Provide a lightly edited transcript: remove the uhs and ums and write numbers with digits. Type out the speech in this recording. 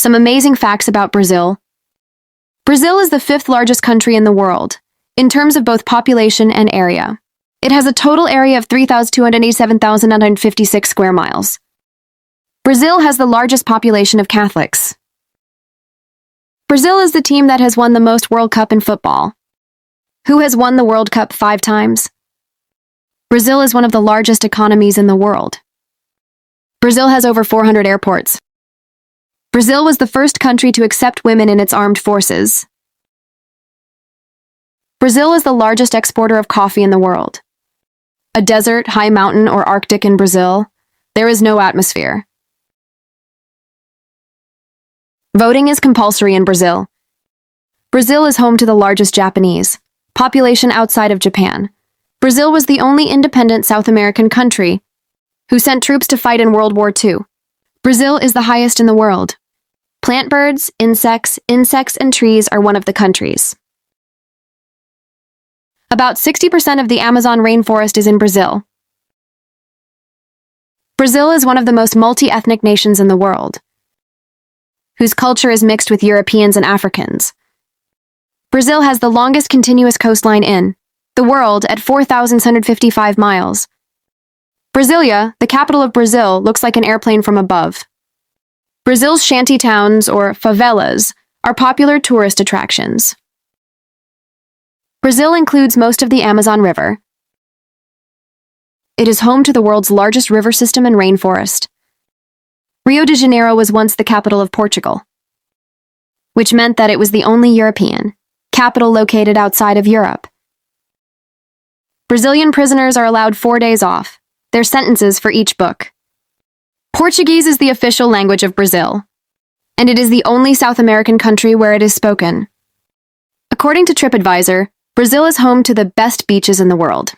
Some amazing facts about Brazil. Brazil is the fifth largest country in the world, in terms of both population and area. It has a total area of 3,287,956 square miles. Brazil has the largest population of Catholics. Brazil is the team that has won the most World Cup in football. Who has won the World Cup 5 times? Brazil is one of the largest economies in the world. Brazil has over 400 airports. Brazil was the first country to accept women in its armed forces. Brazil is the largest exporter of coffee in the world. A desert, high mountain, or Arctic in Brazil, there is no atmosphere. Voting is compulsory in Brazil. Brazil is home to the largest Japanese population outside of Japan. Brazil was the only independent South American country who sent troops to fight in World War II. Brazil is the highest in the world. Plant birds, insects, and trees are one of the countries. About 60% of the Amazon rainforest is in Brazil. Brazil is one of the most multi-ethnic nations in the world, whose culture is mixed with Europeans and Africans. Brazil has the longest continuous coastline in the world at 4,755 miles. Brasilia, the capital of Brazil, looks like an airplane from above. Brazil's shanty towns, or favelas, are popular tourist attractions. Brazil includes most of the Amazon River. It is home to the world's largest river system and rainforest. Rio de Janeiro was once the capital of Portugal, which meant that it was the only European capital located outside of Europe. Brazilian prisoners are allowed 4 days off, their sentences for each book. Portuguese is the official language of Brazil, and it is the only South American country where it is spoken. According to TripAdvisor, Brazil is home to the best beaches in the world.